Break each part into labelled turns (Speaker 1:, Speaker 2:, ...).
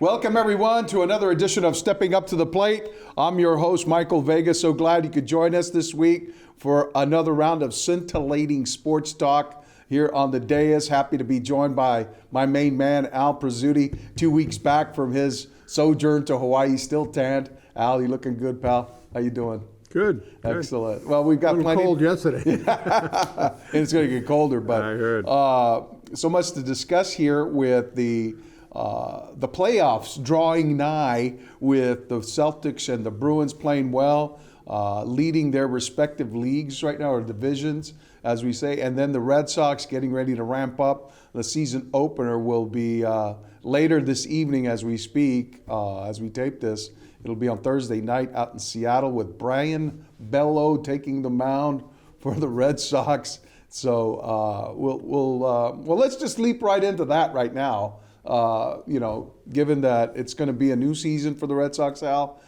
Speaker 1: Welcome, everyone, to another edition of Stepping Up to the Plate. I'm your host, Michael Vega. So glad you could join us this week for another round of scintillating sports talk here on the dais. Happy to be joined by my main man, Al Prizzuti, 2 weeks back from his sojourn to Hawaii, still tanned. Al, you looking good, pal? How you doing?
Speaker 2: Good.
Speaker 1: Excellent. Well, we've got plenty.
Speaker 2: Cold yesterday.
Speaker 1: And it's going to get colder, but
Speaker 2: I heard.
Speaker 1: So much to discuss here with the playoffs drawing nigh, with the Celtics and the Bruins playing well, leading their respective leagues right now, or divisions, as we say, and then the Red Sox getting ready to ramp up. The season opener will be later this evening as we speak, as we tape this. It'll be on Thursday night out in Seattle with Brian Bello taking the mound for the Red Sox. So well, let's just leap right into that right now. Given that it's going to be a new season for the Red Sox, Al,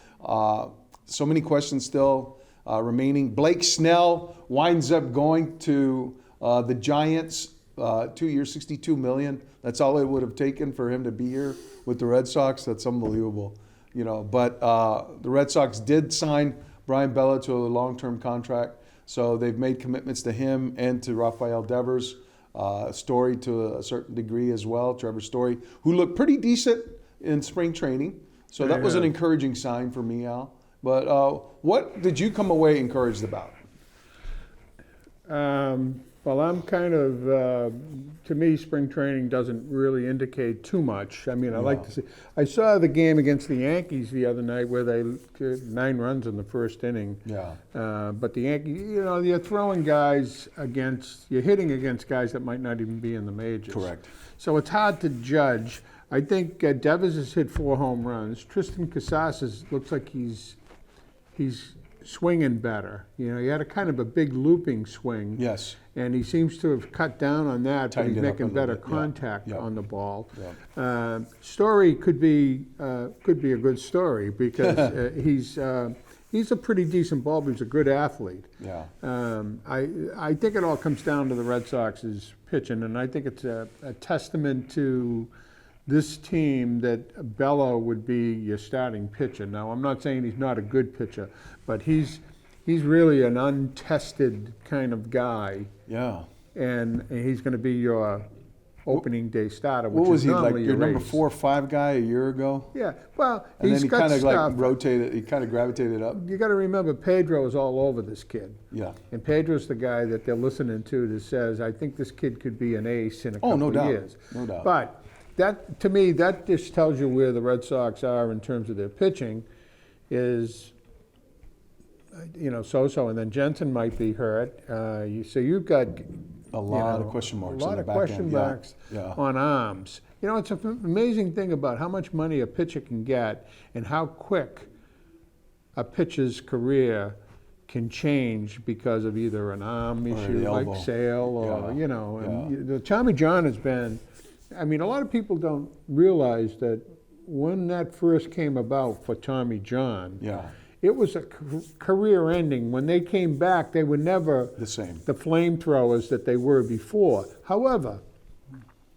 Speaker 1: so many questions still remaining. Blake Snell winds up going to the Giants, 2 years, $62 million. That's all it would have taken for him to be here with the Red Sox. That's unbelievable, But the Red Sox did sign Brian Bello to a long-term contract, so they've made commitments to him and to Rafael Devers. Story to a certain degree as well, Trevor Story, who looked pretty decent in spring training. So that was an encouraging sign for me, Al. But what did you come away encouraged about?
Speaker 2: Well, I'm kind of, to me, spring training doesn't really indicate too much. I mean, I like to see. I saw the game against the Yankees the other night where they did 9 runs in the first inning. Yeah. But the Yankees, you're throwing guys against, you're hitting against guys that might not even be in the majors.
Speaker 1: Correct. So
Speaker 2: it's hard to judge. I think Devers has hit 4 home runs. Tristan Casas looks like he's swinging better. He had a kind of a big looping swing.
Speaker 1: Yes.
Speaker 2: And he seems to have cut down on that, but he's making better contact
Speaker 1: Yeah.
Speaker 2: on the ball.
Speaker 1: Yeah.
Speaker 2: Story could be a good story because he's a pretty decent ball, but he's a good athlete.
Speaker 1: Yeah.
Speaker 2: I think it all comes down to the Red Sox's pitching, and I think it's a testament to this team that Bello would be your starting pitcher. Now, I'm not saying he's not a good pitcher, but he's really an untested kind of guy.
Speaker 1: Yeah.
Speaker 2: And he's going to be your opening day starter. Which
Speaker 1: what was
Speaker 2: is
Speaker 1: he, like your number
Speaker 2: race.
Speaker 1: 4 or 5 guy a year ago?
Speaker 2: Yeah. Well,
Speaker 1: and
Speaker 2: he's
Speaker 1: then he
Speaker 2: got
Speaker 1: kind of
Speaker 2: stuff.
Speaker 1: rotated. He kind of gravitated up.
Speaker 2: You got to remember, Pedro is all over this kid.
Speaker 1: Yeah.
Speaker 2: And Pedro's the guy that they're listening to that says, "I think this kid could be an ace in a couple of years."
Speaker 1: No doubt.
Speaker 2: But that, to me, that just tells you where the Red Sox are in terms of their pitching. Is so-so, and then Jensen might be hurt. So you've got
Speaker 1: a lot of question marks.
Speaker 2: A lot of question marks on arms. It's an amazing thing about how much money a pitcher can get and how quick a pitcher's career can change because of either an arm issue like Sale or, and Tommy John has been, a lot of people don't realize that when that first came about for Tommy John, it was a career ending. When they came back, they were never
Speaker 1: the same,
Speaker 2: the flamethrowers that they were before. However,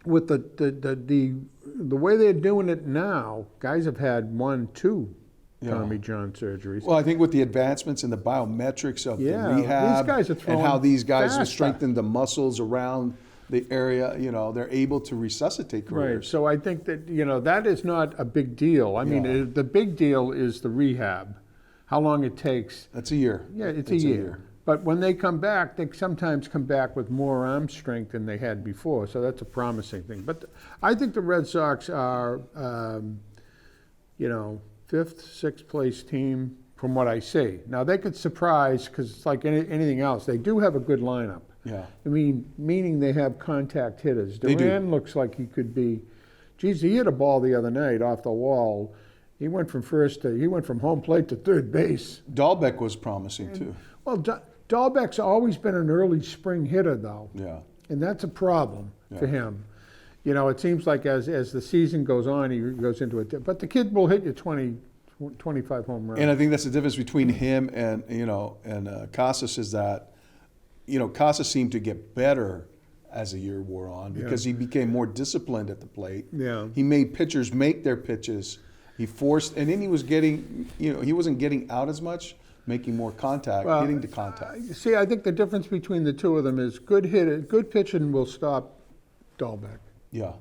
Speaker 2: with the way they're doing it now, guys have had 1, 2 Tommy John surgeries.
Speaker 1: Well, I think with the advancements in the biometrics of the rehab,
Speaker 2: these guys are throwing
Speaker 1: and how these guys have
Speaker 2: faster.
Speaker 1: strengthened the muscles around the area, they're able to resuscitate careers.
Speaker 2: Right. So I think that that is not a big deal. I mean, the big deal is the rehab. How long it takes.
Speaker 1: That's a year.
Speaker 2: Yeah, it's a year. But when they come back, they sometimes come back with more arm strength than they had before. So that's a promising thing. But I think the Red Sox are, 5th, 6th place team from what I see. Now they could surprise because it's like anything else. They do have a good lineup.
Speaker 1: Yeah.
Speaker 2: Meaning they have contact hitters.
Speaker 1: They
Speaker 2: Duran looks like he could be. Geez, he hit a ball the other night off the wall. He went from home plate to third base.
Speaker 1: Dahlbeck was promising too.
Speaker 2: Well, Dahlbeck's always been an early spring hitter, though.
Speaker 1: Yeah.
Speaker 2: And that's a problem for him. You know, it seems like as the season goes on, he goes into it. But the kid will hit you 25 home runs.
Speaker 1: And I think that's the difference between him and Casas is that, Casas seemed to get better as the year wore on because he became more disciplined at the plate.
Speaker 2: Yeah.
Speaker 1: He made pitchers make their pitches. He forced, and then he was getting, he wasn't getting out as much, making more contact, getting to contact.
Speaker 2: See, I think the difference between the two of them is good pitching will stop Dahlbeck.
Speaker 1: Yeah.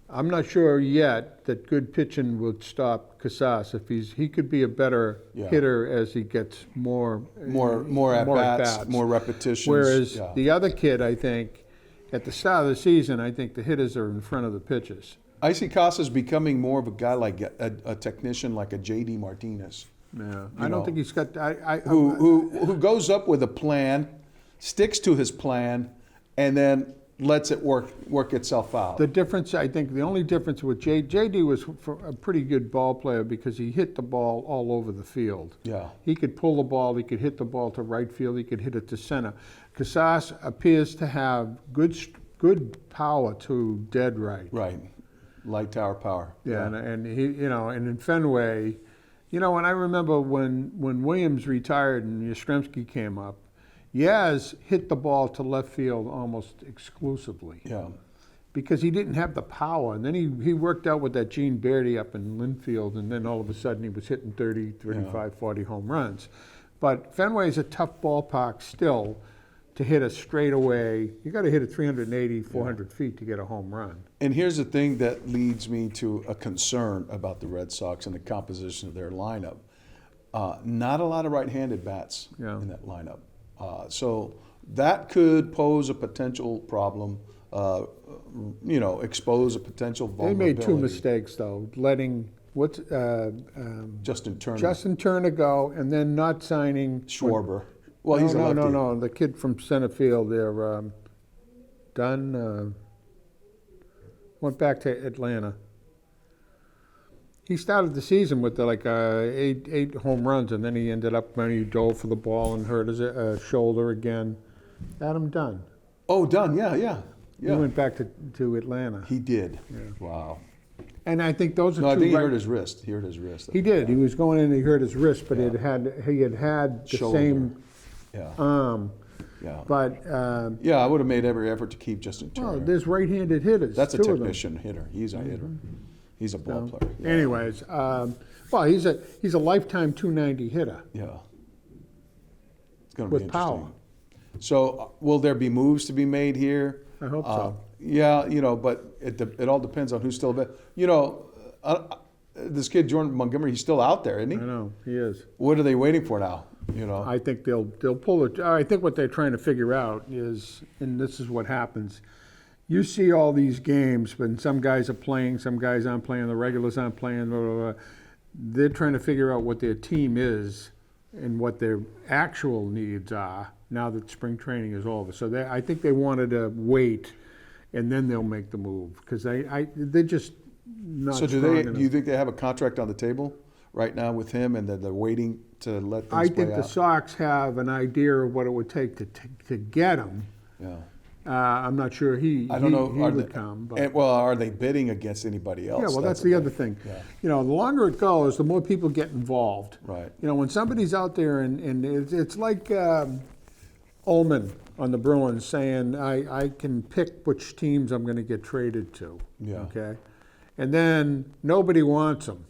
Speaker 2: I'm not sure yet that good pitching would stop Casas. If he could be a better hitter as he gets more
Speaker 1: at bats, more repetitions.
Speaker 2: Whereas the other kid, I think, at the start of the season, I think the hitters are in front of the pitches.
Speaker 1: I see Casas becoming more of a guy like a technician, like a J.D. Martinez.
Speaker 2: Yeah, I don't think he's got.
Speaker 1: Who goes up with a plan, sticks to his plan, and then lets it work itself out.
Speaker 2: The difference, I think, the only difference with J.D. was a pretty good ball player because he hit the ball all over the field.
Speaker 1: Yeah.
Speaker 2: He could pull the ball, he could hit the ball to right field, he could hit it to center. Casas appears to have good power to dead right.
Speaker 1: Right. Light tower power.
Speaker 2: Yeah, and he, and in Fenway, and I remember when Williams retired and Yastrzemski came up, Yaz hit the ball to left field almost exclusively.
Speaker 1: Yeah.
Speaker 2: Because he didn't have the power. And then he worked out with that Gene Bairdy up in Linfield, and then all of a sudden he was hitting 30, 35, 40 home runs. But Fenway is a tough ballpark still to hit a straightaway. You got to hit it 380, 400 feet to get a home run.
Speaker 1: And here's the thing that leads me to a concern about the Red Sox and the composition of their lineup. Not a lot of right-handed bats in that lineup. So that could pose a potential problem, expose a potential vulnerability.
Speaker 2: They made two mistakes, though, letting
Speaker 1: Justin
Speaker 2: Turner go, and then not signing
Speaker 1: Schwarber. Well, he's a lefty.
Speaker 2: No, the kid from center field there, Dunn, went back to Atlanta. He started the season with eight home runs, and then he ended up when he dove for the ball and hurt his shoulder again. Adam Dunn.
Speaker 1: Oh, Dunn, yeah.
Speaker 2: He went back to Atlanta.
Speaker 1: He did.
Speaker 2: Yeah.
Speaker 1: Wow.
Speaker 2: And I think those are two.
Speaker 1: I think he hurt his wrist.
Speaker 2: He did. He was going in and he hurt his wrist, but he had the
Speaker 1: shoulder.
Speaker 2: same arm.
Speaker 1: Yeah.
Speaker 2: But
Speaker 1: I would have made every effort to keep Justin Turner.
Speaker 2: Well, there's right-handed hitters.
Speaker 1: That's a technician hitter. He's a hitter. He's a ball player. Yeah.
Speaker 2: Anyways, he's a lifetime 290 hitter.
Speaker 1: Yeah. It's going to be
Speaker 2: with power.
Speaker 1: So, will there be moves to be made here?
Speaker 2: I hope so.
Speaker 1: Yeah, but it all depends on who's still available. This kid Jordan Montgomery, he's still out there, isn't he?
Speaker 2: I know he is.
Speaker 1: What are they waiting for now?
Speaker 2: I think they'll pull it. I think what they're trying to figure out is, and this is what happens. You see all these games, but some guys are playing, some guys aren't playing, the regulars aren't playing. Blah, blah, blah. They're trying to figure out what their team is and what their actual needs are now that spring training is over. So I think they wanted to wait, and then they'll make the move because they're just not.
Speaker 1: So do you think they have a contract on the table right now with him, and that they're waiting to let things play out?
Speaker 2: I think the Sox have an idea of what it would take to get him.
Speaker 1: Yeah.
Speaker 2: I'm not sure he would come. But.
Speaker 1: Are they bidding against anybody else?
Speaker 2: Yeah, well, that's the other thing. Yeah. The longer it goes, the more people get involved.
Speaker 1: Right.
Speaker 2: When somebody's out there and it's like Ullman on the Bruins saying, I can pick which teams I'm going to get traded to.
Speaker 1: Yeah.
Speaker 2: Okay? And then nobody wants them.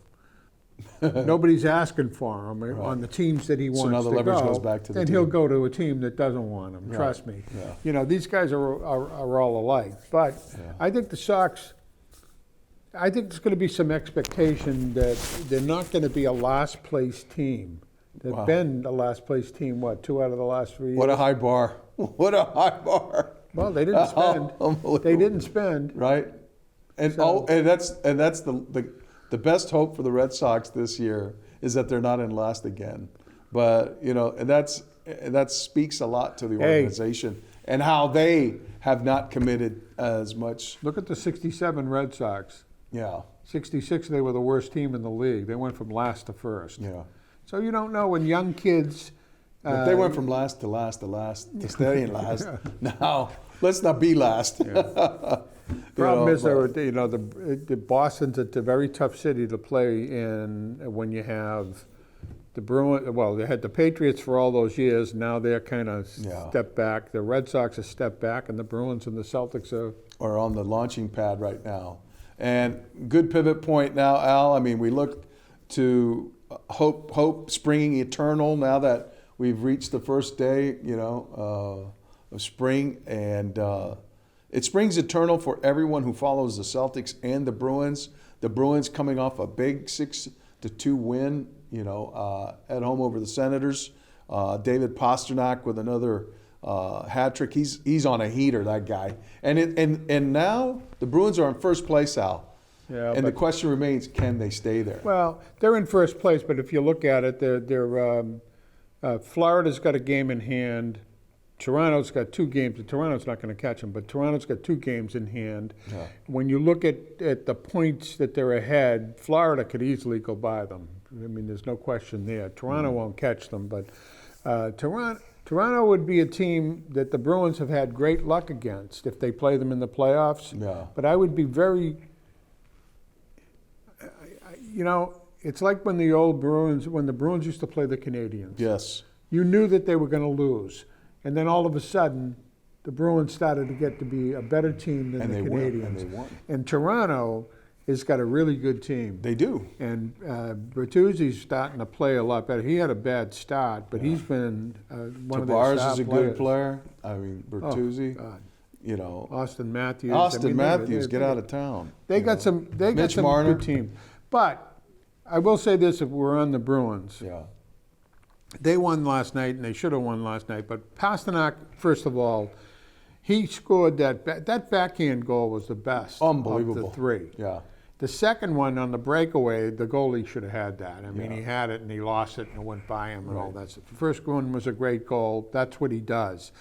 Speaker 2: Nobody's asking for him on the teams that he wants to go.
Speaker 1: So now the leverage goes back to the team.
Speaker 2: He'll go to a team that doesn't want him. Right. Trust me.
Speaker 1: Yeah.
Speaker 2: These guys are all alike. But I think the Sox. I think there's going to be some expectation that they're not going to be a last place team. They've been a last place team. 2 out of the last 3 years.
Speaker 1: What a high bar! What a high bar!
Speaker 2: Well, they didn't spend. They didn't spend.
Speaker 1: Right. And that's the best hope for the Red Sox this year is that they're not in last again. But, and that speaks a lot to the organization and how they have not committed as much.
Speaker 2: Look at the 67 Red Sox.
Speaker 1: Yeah.
Speaker 2: 66, they were the worst team in the league. They went from last to first.
Speaker 1: Yeah.
Speaker 2: So you don't know when young kids.
Speaker 1: But they went from last to last to staying last. Now, let's not be last.
Speaker 2: Yeah. Problem is, the Boston's a very tough city to play in when you have the Bruins. Well, they had the Patriots for all those years. Now they're kind of step back. The Red Sox are step back, and the Bruins and the Celtics
Speaker 1: are on the launching pad right now. And good pivot point now, Al. I mean, we look to hope springing eternal now that we've reached the first day, of spring, and it springs eternal for everyone who follows the Celtics and the Bruins. The Bruins coming off a big 6-2 win, at home over the Senators. David Pastrnak with another hat trick. He's on a heater, that guy. And now the Bruins are in first place, Al. Yeah, and the question remains, can they stay there?
Speaker 2: Well, they're in first place, but if you look at it, Florida's got a game in hand. Toronto's got 2 games. Toronto's not going to catch them, but Toronto's got 2 games in hand. Yeah. When you look at the points that they're ahead, Florida could easily go by them. I mean, there's no question there. Toronto won't catch them, but Toronto would be a team that the Bruins have had great luck against if they play them in the playoffs. Yeah. But I would be very, it's like when the Bruins used to play the Canadiens.
Speaker 1: Yes.
Speaker 2: You knew that they were going to lose. And then all of a sudden, the Bruins started to get to be a better team than the Canadiens.
Speaker 1: And they won.
Speaker 2: And Toronto has got a really good team.
Speaker 1: They do.
Speaker 2: And Bertuzzi's starting to play a lot better. He had a bad start, but he's been one of their star
Speaker 1: Tavares is a
Speaker 2: players.
Speaker 1: Good player. I mean, Bertuzzi.
Speaker 2: Oh,
Speaker 1: God.
Speaker 2: Austin Matthews.
Speaker 1: Matthews, get out of town.
Speaker 2: They got some good team. But I will say this: if we're on the Bruins, they won last night, and they should have won last night. But Pastrnak, first of all, he scored that backhand goal was the best.
Speaker 1: Unbelievable.
Speaker 2: Of the 3.
Speaker 1: Yeah.
Speaker 2: The second one on the breakaway, the goalie should have had that. I mean, he had it and he lost it and it went by him and all that stuff. The first one was a great goal. That's what he does.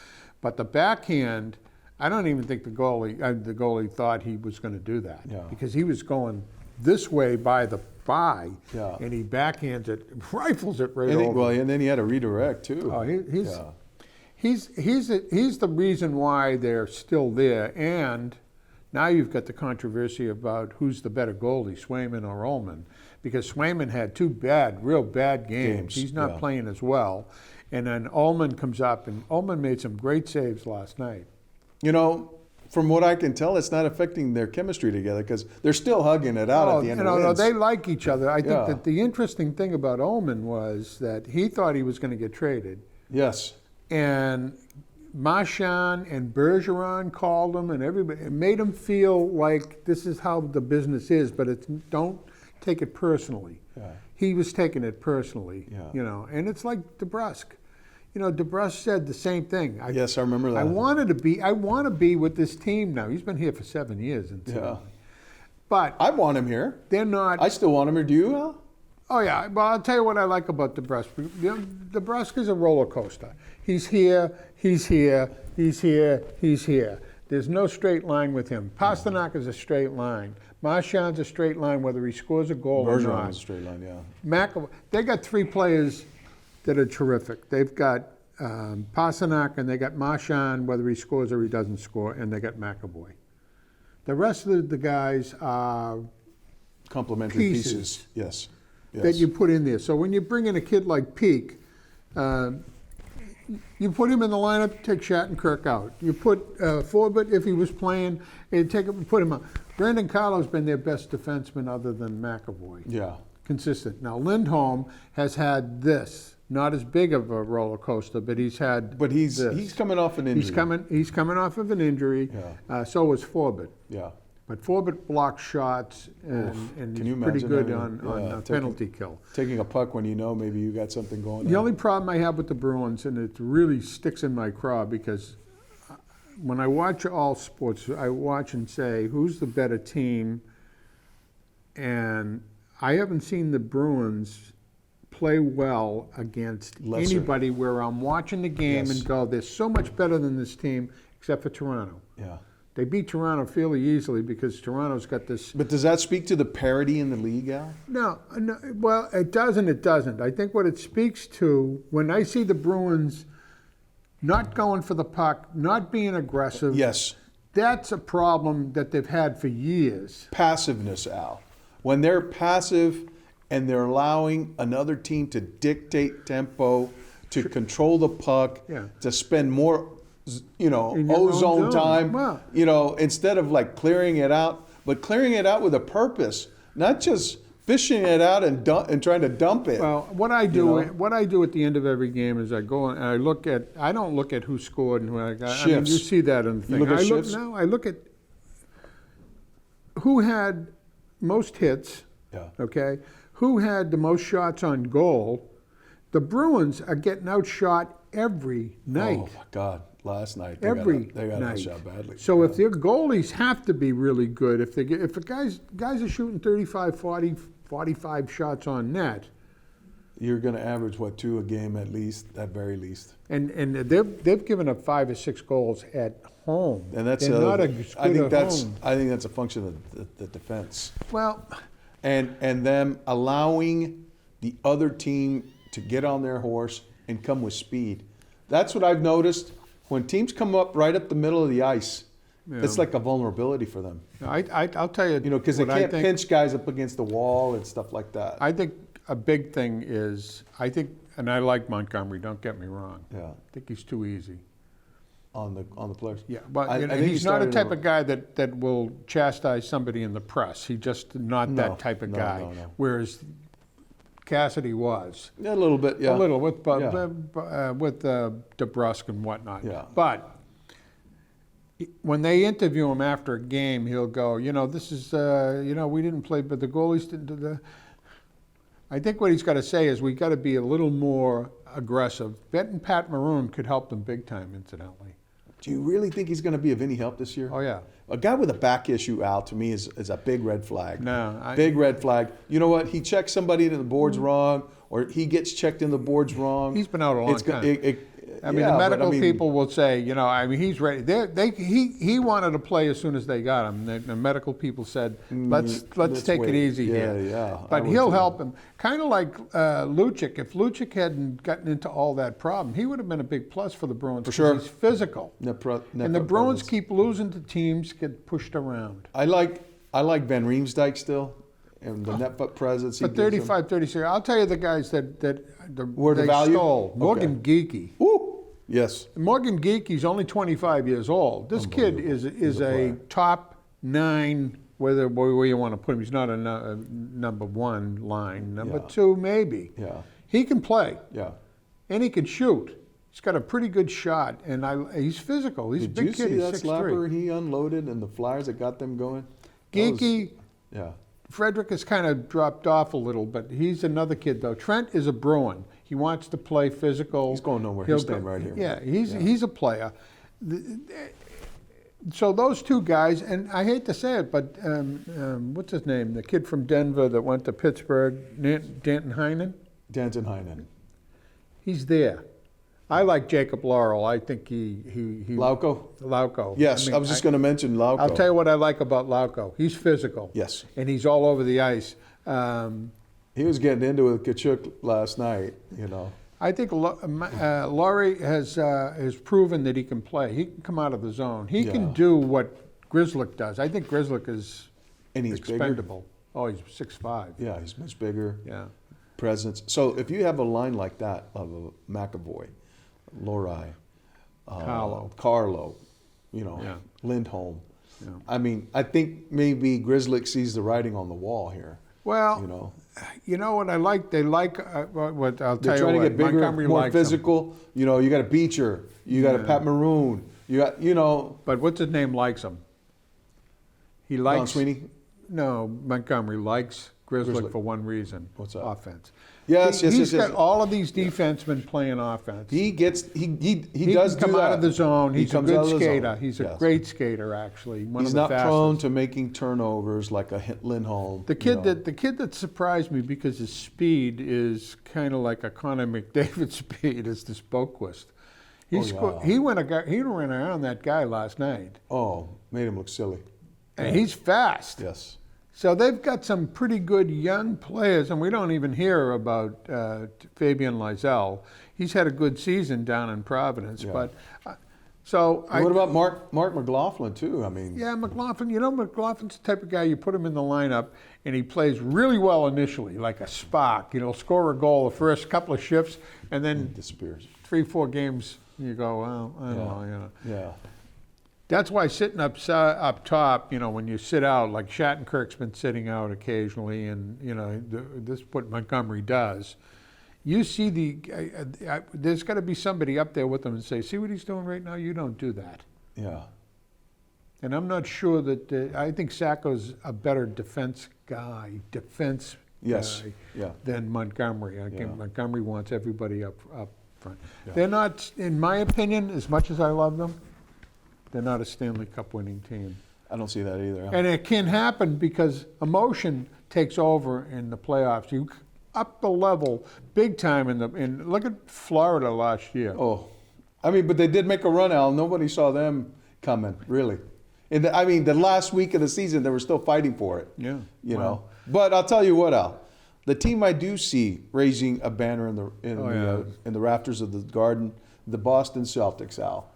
Speaker 2: But the backhand, I don't even think the goalie thought he was going to do that because he was going this way by the and he backhands it, rifles it right over.
Speaker 1: Well, and then he had a redirect too.
Speaker 2: Oh, he's the reason why they're still there. And now you've got the controversy about who's the better goalie, Swayman or Ullman, because Swayman had 2 real bad games. He's not playing as well. And then Ullman comes up, and Ullman made some great saves last night.
Speaker 1: From what I can tell, it's not affecting their chemistry together because they're still hugging it out at the end of the
Speaker 2: No, they like each other. I think that the interesting thing about Ullman was that he thought he was going to get traded.
Speaker 1: Yes.
Speaker 2: And Marchand and Bergeron called him, and everybody. It made him feel like this is how the business is, but don't take it personally. Yeah. He was taking it personally, and it's like DeBrusk. DeBrusk said the same thing.
Speaker 1: Yes, I remember that.
Speaker 2: I want to be with this team now. He's been here for 7 years. But
Speaker 1: I want him here.
Speaker 2: They're not.
Speaker 1: I still want him here. Do you, Al?
Speaker 2: Oh, yeah. Well, I'll tell you what I like about DeBrusk. DeBrusk is a roller coaster. He's here, he's here, he's here, he's here. There's no straight line with him. Pastrnak is a straight line. Marchand's a straight line, whether he scores a goal or not.
Speaker 1: Bergeron's a straight line,
Speaker 2: they got 3 players that are terrific. They've got Pastrnak, and they got Marchand, whether he scores or he doesn't score, and they got McAvoy. The rest of the guys are
Speaker 1: complementary pieces. Yes.
Speaker 2: That you put in there. So when you bring in a kid like Peake, you put him in the lineup, take Shattenkirk out. You put Forbett, if he was playing, put him out. Brandon Carlo's been their best defenseman other than McAvoy.
Speaker 1: Yeah.
Speaker 2: Consistent. Now, Lindholm has had this. Not as big of a roller coaster, but he's had.
Speaker 1: But he's coming off an injury.
Speaker 2: He's coming off of an injury. Yeah. So was Forbett.
Speaker 1: Yeah.
Speaker 2: But Forbett blocks shots and he's pretty good on penalty kill.
Speaker 1: Taking a puck when maybe you got something going on.
Speaker 2: The only problem I have with the Bruins, and it really sticks in my craw, because when I watch all sports, I watch and say, who's the better team? And I haven't seen the Bruins play well against anybody where I'm watching the game and go, they're so much better than this team, except for Toronto.
Speaker 1: Yeah.
Speaker 2: They beat Toronto fairly easily because Toronto's got this.
Speaker 1: But does that speak to the parity in the league, Al?
Speaker 2: No. Well, it does and it doesn't. I think what it speaks to, when I see the Bruins not going for the puck, not being aggressive.
Speaker 1: Yes.
Speaker 2: That's a problem that they've had for years.
Speaker 1: Passiveness, Al. When they're passive and they're allowing another team to dictate tempo, to control the puck,
Speaker 2: Yeah.
Speaker 1: to spend more,
Speaker 2: In your own
Speaker 1: ozone
Speaker 2: zone.
Speaker 1: time,
Speaker 2: Wow.
Speaker 1: instead of like clearing it out, but clearing it out with a purpose, not just fishing it out and trying to dump it.
Speaker 2: Well, what I do at the end of every game is I go and I look at. I don't look at who scored and who I got. I mean, you
Speaker 1: Shifts.
Speaker 2: see that in the thing.
Speaker 1: look at
Speaker 2: I
Speaker 1: shifts?
Speaker 2: I look at who had most hits.
Speaker 1: Yeah.
Speaker 2: Okay, who had the most shots on goal. The Bruins are getting outshot every night.
Speaker 1: Oh my God! Last night
Speaker 2: Every
Speaker 1: they got
Speaker 2: night.
Speaker 1: outshot badly.
Speaker 2: So if their goalies have to be really good, if the guys are shooting 35, 40, 45 shots on net,
Speaker 1: you're going to average what, 2 a game at least, at very least.
Speaker 2: and they've given up 5 or 6 goals at home.
Speaker 1: And that's
Speaker 2: They're not as good at home.
Speaker 1: I think that's a function of the defense.
Speaker 2: Well,
Speaker 1: And them allowing the other team to get on their horse and come with speed. That's what I've noticed. When teams come up right up the middle of the ice, it's like a vulnerability for them.
Speaker 2: I'll tell you,
Speaker 1: Because they
Speaker 2: what I
Speaker 1: can't
Speaker 2: think-
Speaker 1: pinch guys up against the wall and stuff like that.
Speaker 2: I think a big thing is, and I like Montgomery, don't get me wrong.
Speaker 1: Yeah,
Speaker 2: I think he's too easy.
Speaker 1: on the players.
Speaker 2: Yeah, but
Speaker 1: I think
Speaker 2: he's not a
Speaker 1: started
Speaker 2: type
Speaker 1: to-
Speaker 2: of guy that will chastise somebody in the press. He's just not
Speaker 1: No,
Speaker 2: that type of
Speaker 1: no,
Speaker 2: guy.
Speaker 1: no.
Speaker 2: Whereas Cassidy was.
Speaker 1: Yeah, a little bit. Yeah,
Speaker 2: A little with
Speaker 1: Yeah.
Speaker 2: DeBrusque and whatnot.
Speaker 1: Yeah.
Speaker 2: But when they interview him after a game, he'll go, this is, we didn't play, but the goalies didn't do the. I think what he's got to say is we got to be a little more aggressive. Betting Pat Maroon could help them big time, incidentally.
Speaker 1: Do you really think he's going to be of any help this year?
Speaker 2: Oh yeah.
Speaker 1: A guy with a back issue, Al, to me is a big red flag.
Speaker 2: No,
Speaker 1: Big red flag. You know what? He checks somebody into the board's wrong, or he gets checked in the board's wrong.
Speaker 2: He's been out a long time. The
Speaker 1: yeah, but
Speaker 2: medical people will say, he's ready. He wanted to play as soon as they got him. The medical people said, let's take
Speaker 1: wait.
Speaker 2: it easy
Speaker 1: Yeah,
Speaker 2: here.
Speaker 1: yeah, I
Speaker 2: But
Speaker 1: would
Speaker 2: he'll
Speaker 1: too.
Speaker 2: help him. Kind of like Lucic. If Lucic hadn't gotten into all that problem, he would have been a big plus for the Bruins.
Speaker 1: For sure.
Speaker 2: He's physical. And the Bruins
Speaker 1: presence.
Speaker 2: keep losing to teams, get pushed around.
Speaker 1: I like Van Riemsdyk still, and the net foot presence. He
Speaker 2: But
Speaker 1: gives them.
Speaker 2: 35, 36, I'll tell you the guys that
Speaker 1: Were the
Speaker 2: they
Speaker 1: value?
Speaker 2: stole. Morgan Geekie.
Speaker 1: Woo! Yes.
Speaker 2: Morgan Geekie's only 25 years old. This kid is
Speaker 1: a
Speaker 2: a
Speaker 1: player.
Speaker 2: top 9, where you want to put him. He's not a number 1 line, number
Speaker 1: Yeah.
Speaker 2: 2 maybe.
Speaker 1: Yeah.
Speaker 2: He can play,
Speaker 1: Yeah.
Speaker 2: and he can shoot. He's got a pretty good shot, and he's physical. He's a
Speaker 1: Did
Speaker 2: big
Speaker 1: you
Speaker 2: kid.
Speaker 1: see
Speaker 2: He's
Speaker 1: that
Speaker 2: 6'3".
Speaker 1: slapper he unloaded and the Flyers that got them going? That was-
Speaker 2: Geekie,
Speaker 1: Yeah.
Speaker 2: Frederick has kind of dropped off a little, but he's another kid though. Trent is a Bruin. He wants to play physical.
Speaker 1: He's going nowhere.
Speaker 2: He'll
Speaker 1: He's staying
Speaker 2: go-
Speaker 1: right here.
Speaker 2: Yeah, he's a player. So those two guys, and I hate to say it, but what's his name? The kid from Denver that went to Pittsburgh, Danton Heinen.
Speaker 1: Danton Heinen.
Speaker 2: He's there. I like Jacob Laurel. I think he
Speaker 1: Lauko?
Speaker 2: Lauko.
Speaker 1: Yes, I was just going to mention Lauko.
Speaker 2: I'll tell you what I like about Lauko. He's physical.
Speaker 1: Yes.
Speaker 2: And he's all over the ice.
Speaker 1: He was getting into it with Kachuk last night,
Speaker 2: I think Laurie has proven that he can play. He can come out of the zone. He
Speaker 1: Yeah.
Speaker 2: can do what Grizzlick does. I think Grizzlick is
Speaker 1: And he's bigger.
Speaker 2: expendable. Oh, he's 6'5".
Speaker 1: Yeah, he's much bigger.
Speaker 2: Yeah.
Speaker 1: Presence. So if you have a line like that of McAvoy, Lori, Carlo,
Speaker 2: Yeah.
Speaker 1: Lindholm,
Speaker 2: Yeah.
Speaker 1: I mean, I think maybe Grizzlick sees the writing on the wall here.
Speaker 2: Well, you know what I like? They like what I'll tell
Speaker 1: They're
Speaker 2: you
Speaker 1: trying
Speaker 2: what.
Speaker 1: to get bigger,
Speaker 2: Montgomery
Speaker 1: more
Speaker 2: likes him.
Speaker 1: physical. You got a Beecher, you got a
Speaker 2: Yeah.
Speaker 1: Pat Maroon, you got,
Speaker 2: But what's his name likes him? He
Speaker 1: Don
Speaker 2: likes
Speaker 1: Sweeney.
Speaker 2: No, Montgomery likes Grizzlick
Speaker 1: Grizzlick.
Speaker 2: for one reason.
Speaker 1: What's that?
Speaker 2: Offense.
Speaker 1: Yes,
Speaker 2: He's
Speaker 1: yes.
Speaker 2: got all of these defensemen playing offense.
Speaker 1: He does
Speaker 2: can come
Speaker 1: do
Speaker 2: out
Speaker 1: that.
Speaker 2: of the zone.
Speaker 1: He
Speaker 2: He's a
Speaker 1: comes out of
Speaker 2: good
Speaker 1: the zone.
Speaker 2: skater. He's a
Speaker 1: Yes.
Speaker 2: great skater, actually. One
Speaker 1: He's
Speaker 2: of the
Speaker 1: not
Speaker 2: fastest.
Speaker 1: prone to making turnovers like a Lindholm.
Speaker 2: The kid that surprised me because his speed is kind of like a Connor McDavid speed is this Boquist. He ran around that guy last night,
Speaker 1: made him look silly.
Speaker 2: and he's fast.
Speaker 1: Yes.
Speaker 2: So they've got some pretty good young players, and we don't even hear about Fabian Lysell. He's had a good season down in Providence,
Speaker 1: Yeah.
Speaker 2: but So
Speaker 1: what about Mark McLaughlin too? I mean,
Speaker 2: yeah, McLaughlin. You know, McLaughlin's the type of guy you put him in the lineup, and he plays really well initially, like a spark. You know, score a goal the first couple of shifts, and then
Speaker 1: he disappears.
Speaker 2: 3-4 games, you go, well, I don't know, you know.
Speaker 1: Yeah.
Speaker 2: That's why sitting up top, you know, when you sit out, like Shattenkirk's been sitting out occasionally, and you know, this is what Montgomery does. You see there's got to be somebody up there with him and say, see what he's doing right now? You don't do that.
Speaker 1: Yeah.
Speaker 2: And I'm not sure that, I think Sacco's a better defense guy,
Speaker 1: Yes. Yeah.
Speaker 2: than Montgomery. I think
Speaker 1: Yeah.
Speaker 2: Montgomery wants everybody up front.
Speaker 1: Yeah.
Speaker 2: They're not, in my opinion, as much as I love them, they're not a Stanley Cup winning team.
Speaker 1: I don't see that either.
Speaker 2: And it can happen because emotion takes over in the playoffs. You up the level big time in look at Florida last year.
Speaker 1: Oh, I mean, but they did make a run, Al. Nobody saw them coming, really. The last week of the season, they were still fighting for it.
Speaker 2: Yeah.
Speaker 1: You know. But I'll tell you what, Al. The team I do see raising a banner in the rafters of the Garden, the Boston Celtics, Al.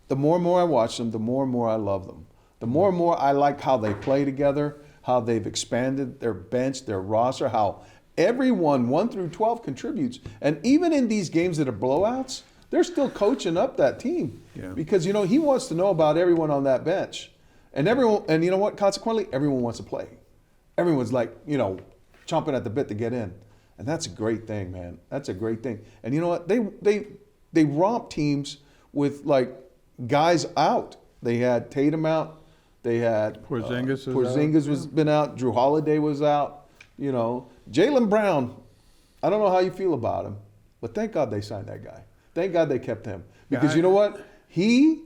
Speaker 1: The more and more I watch them, the more and more I love them. The more and more I like how they play together, how they've expanded their bench, their roster, how everyone 1 through 12 contributes. And even in these games that are blowouts, they're still coaching up that team.
Speaker 2: Yeah.
Speaker 1: Because, you know, he wants to know about everyone on that bench. And you know what? Consequently, everyone wants to play. Everyone's like, you know, chomping at the bit to get in. And that's a great thing, man. That's a great thing. And you know what? They romp teams with, like, guys out. They had Tatum out. They had
Speaker 2: Porzingis
Speaker 1: was been out. Drew Holiday was out. You know, Jaylen Brown. I don't know how you feel about him, but thank God they signed that guy. Thank God they kept him because you know what? He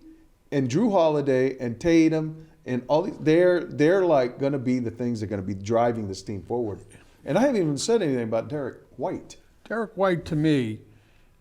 Speaker 1: and Drew Holiday and Tatum and all these, they're like going to be the things that are going to be driving this team forward. And I haven't even said anything about Derek White.
Speaker 2: Derek White to me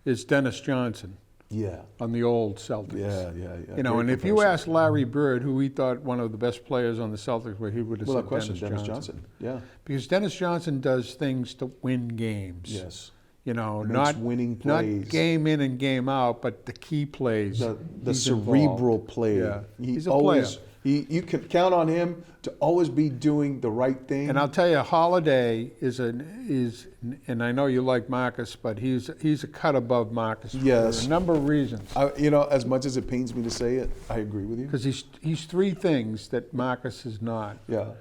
Speaker 2: is Dennis Johnson.
Speaker 1: Yeah.
Speaker 2: On the old Celtics.
Speaker 1: Yeah.
Speaker 2: You know,
Speaker 1: Great
Speaker 2: and if you
Speaker 1: comparison.
Speaker 2: ask Larry Bird, who he thought one of the best players on the Celtics were, he would have said Dennis Johnson.
Speaker 1: Yeah.
Speaker 2: Because Dennis Johnson does things to win games.
Speaker 1: Yes.
Speaker 2: You know,
Speaker 1: Makes
Speaker 2: not
Speaker 1: winning plays.
Speaker 2: Not game in and game out, but the key plays.
Speaker 1: The cerebral play.
Speaker 2: Yeah.
Speaker 1: He's a player. You can count on him to always be doing the right thing.
Speaker 2: And I'll tell you, Holiday is and I know you like Marcus, but he's a cut above Marcus for a number of reasons.
Speaker 1: You know, as much as it pains me to say it, I agree with you.
Speaker 2: Because he's three things that Marcus is not.
Speaker 1: Yeah.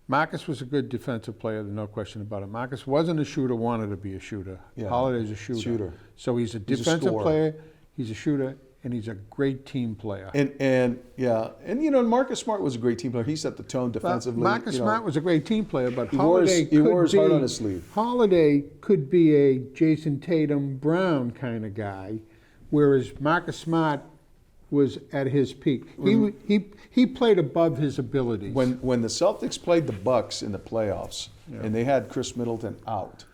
Speaker 2: Marcus was a good defensive player, there's no question about it. Marcus wasn't a shooter, wanted to be a shooter.
Speaker 1: Yeah.
Speaker 2: Holiday's a shooter. So he's a defensive player, he's a shooter, and he's a great team player.
Speaker 1: And you know, Marcus Smart was a great team player. He set the tone defensively.
Speaker 2: Marcus Smart was a great team player, but
Speaker 1: he wore his heart on his sleeve.
Speaker 2: Holiday could be a Jason Tatum Brown kind of guy, whereas Marcus Smart was at his peak. He played above his abilities.
Speaker 1: When the Celtics played the Bucks in the playoffs and they had Chris Middleton out,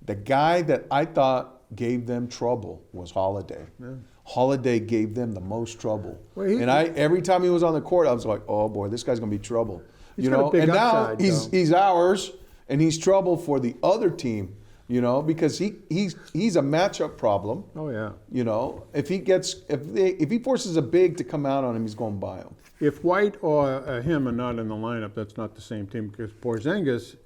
Speaker 1: the guy that I thought gave them trouble was Holiday. Yeah. Holiday gave them the most trouble. Well, every time he was on the court, I was like, oh boy, this guy's gonna be trouble.
Speaker 2: You know, and
Speaker 1: now he's ours, and he's trouble for the other team. You know, because he's a matchup problem.
Speaker 2: Oh yeah.
Speaker 1: You know, if he forces a big to come out on him, he's going by him.
Speaker 2: If White or him are not in the lineup, that's not the same team. Because Porzingis,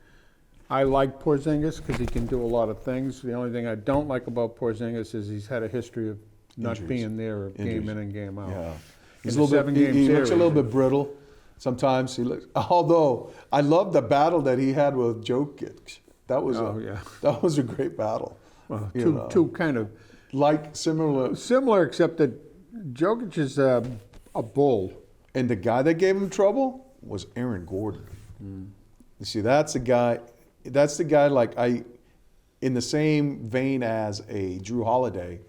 Speaker 2: I like Porzingis because he can do a lot of things. The only thing I don't like about Porzingis is he's had a history of not being there game in and game out.
Speaker 1: Yeah, he's a little bit. He looks a little bit brittle. Sometimes he looks. Although I love the battle that he had with Jokic. That was a great battle.
Speaker 2: Well, two kind of
Speaker 1: like similar,
Speaker 2: except that Jokic is a bull.
Speaker 1: And the guy that gave him trouble was Aaron Gordon. You see, that's the guy. That's the guy. Like in the same vein as a Drew Holiday,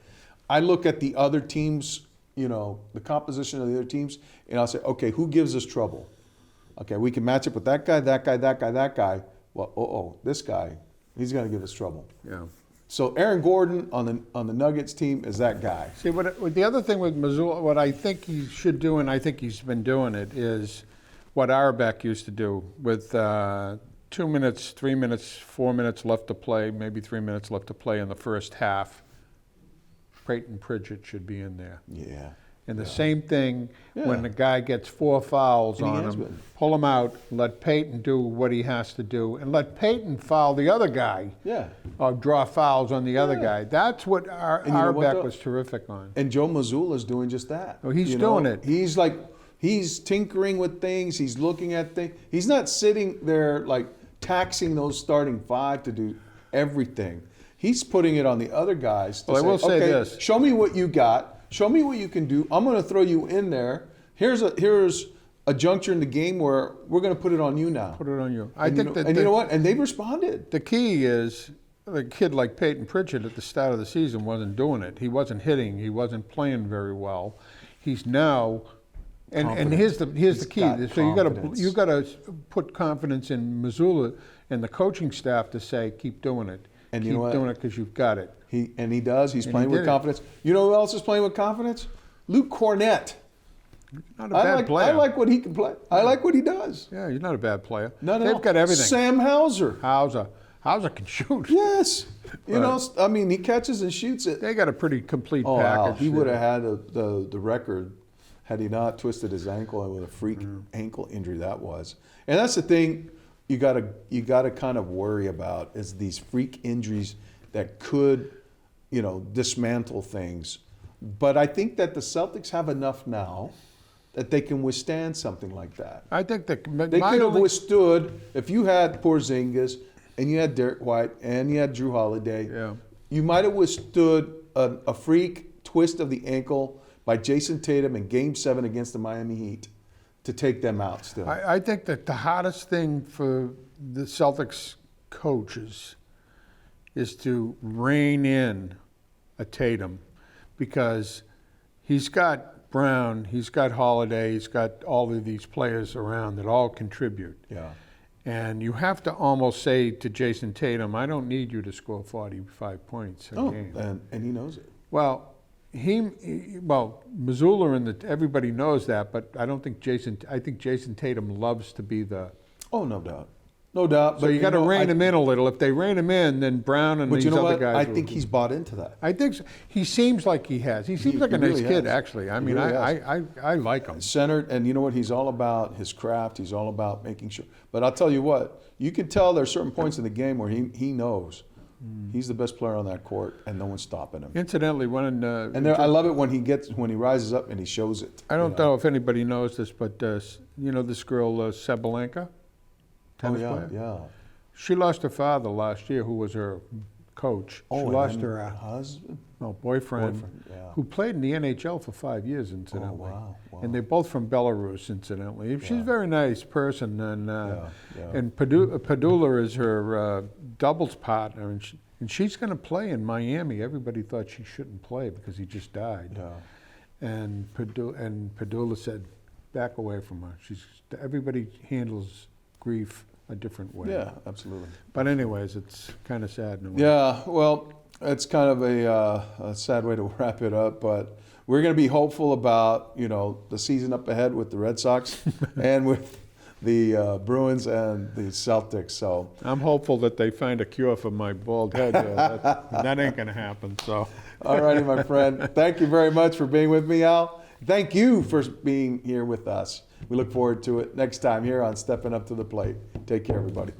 Speaker 1: I look at the other teams. You know, the composition of the other teams, and I'll say, okay, who gives us trouble? Okay, we can match up with that guy, that guy, that guy, that guy. Well, this guy, he's going to give us trouble.
Speaker 2: Yeah.
Speaker 1: So Aaron Gordon on the Nuggets team is that guy.
Speaker 2: See, what the other thing with Missoula, what I think he should do, and I think he's been doing it, is what Auerbach used to do with 2 minutes, 3 minutes, 4 minutes left to play, maybe 3 minutes left to play in the first half. Creighton Pritchett should be in there.
Speaker 1: Yeah.
Speaker 2: And the same thing when the guy gets 4 fouls on him, pull him out, let Peyton do what he has to do, and let Peyton foul the other guy.
Speaker 1: Yeah.
Speaker 2: Or draw fouls on the other guy. That's what Arbeck was terrific on.
Speaker 1: And Joe Mazzulla's doing just that.
Speaker 2: Oh, he's doing it.
Speaker 1: He's tinkering with things. He's looking at things. He's not sitting there like taxing those starting 5 to do everything. He's putting it on the other guys to
Speaker 2: I will say
Speaker 1: okay,
Speaker 2: this.
Speaker 1: Show me what you got. Show me what you can do. I'm going to throw you in there. Here's a juncture in the game where we're going to put it on you now.
Speaker 2: Put it on you.
Speaker 1: You know what? And they responded.
Speaker 2: The key is a kid like Peyton Pritchard at the start of the season wasn't doing it. He wasn't hitting. He wasn't playing very well. He's now, and here's the key. So you got to put confidence in Mazzulla and the coaching staff to say keep doing it.
Speaker 1: And
Speaker 2: keep doing it because you've got it.
Speaker 1: He does. He's playing with confidence. You know who else is playing with confidence? Luke Cornett.
Speaker 2: Not a bad player.
Speaker 1: I like what he can play. I like what he does.
Speaker 2: Yeah, he's not a bad player.
Speaker 1: They've
Speaker 2: got everything.
Speaker 1: Sam Hauser.
Speaker 2: Hauser can shoot.
Speaker 1: Yes. He catches and shoots it.
Speaker 2: They got a pretty complete package.
Speaker 1: Al, he would have had the record had he not twisted his ankle with a freak ankle injury that was. And that's the thing you gotta kind of worry about is these freak injuries that could, dismantle things. But I think that the Celtics have enough now that they can withstand something like that.
Speaker 2: I think
Speaker 1: they could have withstood if you had Porzingis and you had Derek White and you had Drew Holiday.
Speaker 2: Yeah.
Speaker 1: You might have withstood a freak twist of the ankle by Jason Tatum in Game 7 against the Miami Heat to take them out still.
Speaker 2: I think that the hardest thing for the Celtics coaches is to rein in a Tatum because he's got Brown, he's got Holiday, he's got all of these players around that all contribute.
Speaker 1: Yeah.
Speaker 2: And you have to almost say to Jason Tatum, I don't need you to score 45 points a game.
Speaker 1: And he knows it.
Speaker 2: Well, Mazzulla everybody knows that, but I think Jason Tatum loves to be the.
Speaker 1: Oh, no doubt. No doubt.
Speaker 2: So you got to rein him in a little. If they rein him in, then Brown and these other guys.
Speaker 1: I think he's bought into that.
Speaker 2: I think so. He seems like he has. He seems like a nice kid, actually. I mean, I like him.
Speaker 1: Centered, and you know what? He's all about his craft. He's all about making sure. But I'll tell you what, you can tell there's certain points in the game where he knows he's the best player on that court, and no one's stopping him.
Speaker 2: Incidentally,
Speaker 1: I love it when he rises up and he shows it.
Speaker 2: I don't know if anybody knows this, but this girl Sabalenka.
Speaker 1: Yeah.
Speaker 2: She lost her father last year, who was her coach. She lost her
Speaker 1: husband?
Speaker 2: No, boyfriend who played in the NHL for 5 years, incidentally.
Speaker 1: Wow.
Speaker 2: And they're both from Belarus, incidentally. She's a very nice person, and Padula is her doubles partner, and she's going to play in Miami. Everybody thought she shouldn't play because he just died.
Speaker 1: Yeah.
Speaker 2: And Padula said, back away from her. Everybody handles grief a different way.
Speaker 1: Yeah, absolutely.
Speaker 2: But anyways, it's kind of sad in a way.
Speaker 1: Yeah, well, it's kind of a sad way to wrap it up, but we're going to be hopeful about, the season up ahead with the Red Sox and with the Bruins and the Celtics. So
Speaker 2: I'm hopeful that they find a cure for my bald head. That ain't going to happen. So.
Speaker 1: All righty, my friend. Thank you very much for being with me, Al. Thank you for being here with us. We look forward to it next time here on Steppin' Up to the Plate. Take care, everybody.